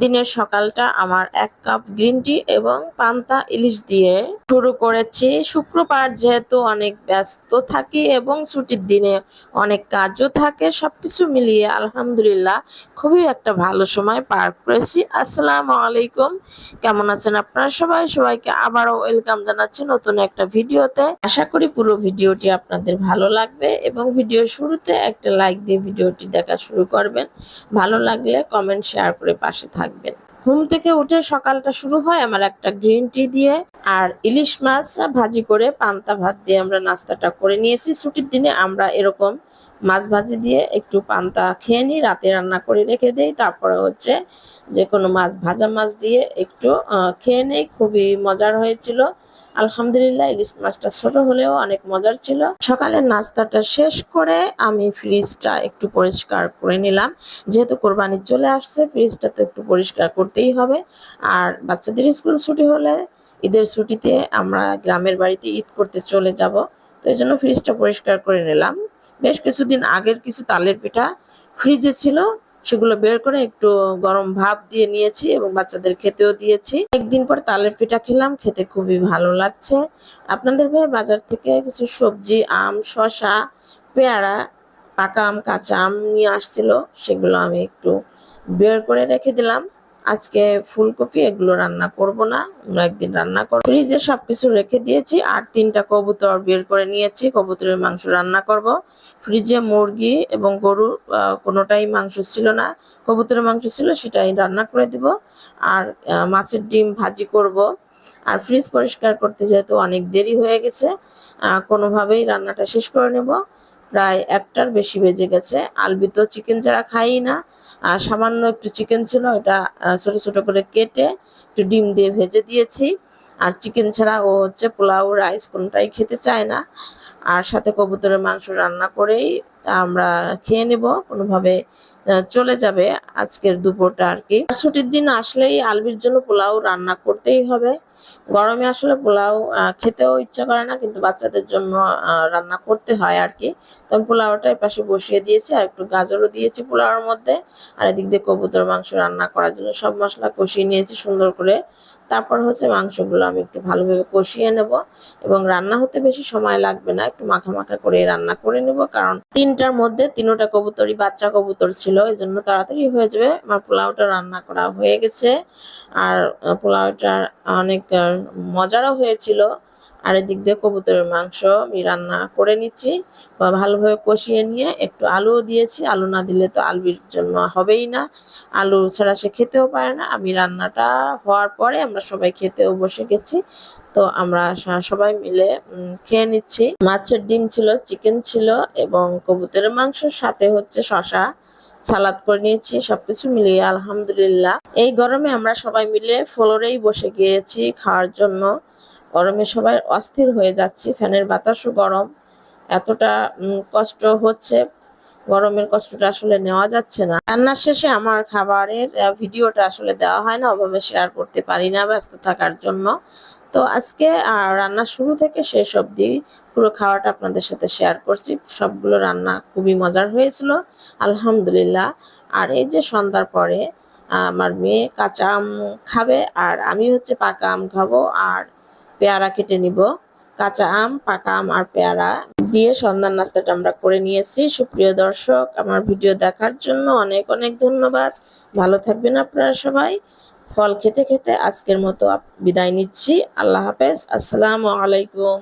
দিনের সকালটা আমার 1 কাপ গ্রিন টি এবং পান্তা ইলিশ দিয়ে শুরু করেছি। শুক্রবার যেহেতু অনেক ব্যস্ত থাকি এবং ছুটির দিনে অনেক কাজও থাকে, সবকিছু মিলিয়ে আলহামদুলিল্লাহ খুবই একটা ভালো সময় পার করেছি। আসসালামু আলাইকুম, কেমন আছেন আপনারা সবাই? সবাইকে আবারও ওয়েলকাম জানাচ্ছি নতুন একটা ভিডিওতে। আশা করি পুরো ভিডিওটি আপনাদের ভালো লাগবে এবং ভিডিওর শুরুতে একটা লাইক দিয়ে ভিডিওটি দেখা শুরু করবেন। ভালো লাগলে কমেন্ট শেয়ার করে পাশে থাকবেন। ঘুম থেকে উঠে সকালটা শুরু হয় আমার একটা গ্রিন টি দিয়ে আর ইলিশ মাছ ভাজি করে পান্তা ভাত দিয়ে আমরা নাস্তাটা করে নিয়েছি। ছুটির দিনে আমরা এরকম মাছ ভাজি দিয়ে একটু পান্তা খেয়ে নিই, রাতে রান্না করে রেখে দেই, তারপরে হচ্ছে যে কোনো মাছ ভাজা মাছ দিয়ে একটু খেয়ে নেই। খুবই মজার হয়েছিল আলহামদুলিল্লাহ। ইলিশ মাছটা ছোট হলেও অনেক মজার ছিল। সকালের নাস্তাটা শেষ করে আমি ফ্রিজটা একটু পরিষ্কার করে নিলাম, যেহেতু কোরবানি চলে আসছে ফ্রিজটা তো একটু পরিষ্কার করতেই হবে। আর বাচ্চাদের স্কুল ছুটি হলে ঈদের ছুটিতে আমরা গ্রামের বাড়িতে ঈদ করতে চলে যাব, তো এই জন্য ফ্রিজটা পরিষ্কার করে নিলাম। বেশ কিছুদিন আগের কিছু তালের পিঠা ফ্রিজে ছিল, সেগুলো বের করে একটু গরম ভাপ দিয়ে নিয়েছি এবং বাচ্চাদের খেতেও দিয়েছি। একদিন পর তালের পিঠা খেলাম, খেতে খুবই ভালো লাগছে। আপনাদের ভাই বাজার থেকে কিছু সবজি, আম, শসা, পেয়ারা, পাকা আম, কাঁচা আম নিয়ে আসছিল, সেগুলো আমি একটু বের করে রেখে দিলাম। আজকে ফুলকপি এগুলো রান্না করব না, অন্য একদিন রান্না করব। ফ্রিজে সবকিছু রেখে দিয়েছি আর 3টা কবুতর বের করে নিয়েছি, কবুতরের মাংস রান্না করব। ফ্রিজে মুরগি এবং গরু কোনোটাই মাংস ছিল না, কবুতরের মাংস ছিল, সেটাই রান্না করে দিব। আর মাছের ডিম ভাজি করব। আর ফ্রিজ পরিষ্কার করতে যেহেতু অনেক দেরি হয়ে গেছে, কোনোভাবেই রান্নাটা শেষ করে নেব। প্রায় 1টার বেশি বেজে গেছে। আলবি তো চিকেন ছাড়া খাই না, আর সামান্য একটু চিকেন ছিল, এটা ছোট ছোট করে কেটে একটু ডিম দিয়ে ভেজে দিয়েছি। আর চিকেন ছাড়া ও হচ্ছে পোলাও, রাইস কোনোটাই খেতে চায় না। আর সাথে কবুতরের মাংস রান্না করেই আমরা খেয়ে নেব, কোনোভাবে চলে যাবে আজকের দুপুরটা আর কি। ছুটির দিন আসলেই আলবির জন্য পোলাও রান্না করতেই হবে। গরমে আসলে পোলাও খেতেও ইচ্ছা করে না, কিন্তু বাচ্চাদের জন্য রান্না করতে হয় আর কি। তো আমি পোলাওটা পাশে বসিয়ে দিয়েছি আর একটু গাজরও দিয়েছি পোলাওর মধ্যে। আর এদিক দিয়ে কবুতর মাংস রান্না করার জন্য সব মশলা কষিয়ে নিয়েছি সুন্দর করে। তারপর হচ্ছে মাংসগুলো আমি একটু ভালোভাবে কষিয়ে নেব এবং রান্না হতে বেশি সময় লাগবে না, একটু মাখা মাখা করে রান্না করে নেব, কারণ 3টার মধ্যে 3টা কবুতরই বাচ্চা কবুতর ছিল, এই জন্য তাড়াতাড়ি হয়ে যাবে। আমার পোলাওটা রান্না করা হয়ে গেছে আর পোলাওটা অনেক মজারও হয়েছিল। আর এদিক দিয়ে কবুতরের মাংস আমি রান্না করে নিচ্ছি বা ভালোভাবে কষিয়ে নিয়ে একটু আলুও দিয়েছি। আলু না দিলে তো আলবির জন্য হবেই না, আলু ছাড়া সে খেতেও পারে না। আমি রান্নাটা হওয়ার পরে আমরা সবাই খেতেও বসে গেছি, তো আমরা সবাই মিলে খেয়ে নিচ্ছি। মাছের ডিম ছিল, চিকেন ছিল এবং কবুতরের মাংস, সাথে হচ্ছে শশা, সালাদ করে নিয়েছি। সবকিছু মিলিয়ে আলহামদুলিল্লাহ এই গরমে আমরা সবাই মিলে ফ্লোরেই বসে গিয়েছি খাওয়ার জন্য। গরমে সবাই অস্থির হয়ে যাচ্ছি, ফ্যানের বাতাসও গরম, এতটা কষ্ট হচ্ছে, গরমের কষ্টটা আসলে নেওয়া যাচ্ছে না। রান্নার শেষে আমার খাবারের ভিডিওটা আসলে দেওয়া হয় না, ওভাবে শেয়ার করতে পারি না ব্যস্ত থাকার জন্য। তো আজকে রান্না শুরু থেকে শেষ অবধি পুরো খাওয়াটা আপনাদের সাথে শেয়ার করছি। সবগুলো রান্না খুবই মজার হয়েছিল আলহামদুলিল্লাহ। আর এই যে সন্ধ্যার পরে আমার মেয়ে কাঁচা আম খাবে আর আমি হচ্ছে পাকা আম খাবো আর পেয়ারা কেটে নিব। কাঁচা আম, পাকা আম আর পেয়ারা দিয়ে সন্ধ্যার নাস্তাটা আমরা করে নিয়েছি। সুপ্রিয় দর্শক, আমার ভিডিও দেখার জন্য অনেক অনেক ধন্যবাদ। ভালো থাকবেন আপনারা সবাই। ফল খেতে খেতে আজকের মতো বিদায় নিচ্ছি। আল্লাহ হাফেজ, আসসালামু আলাইকুম।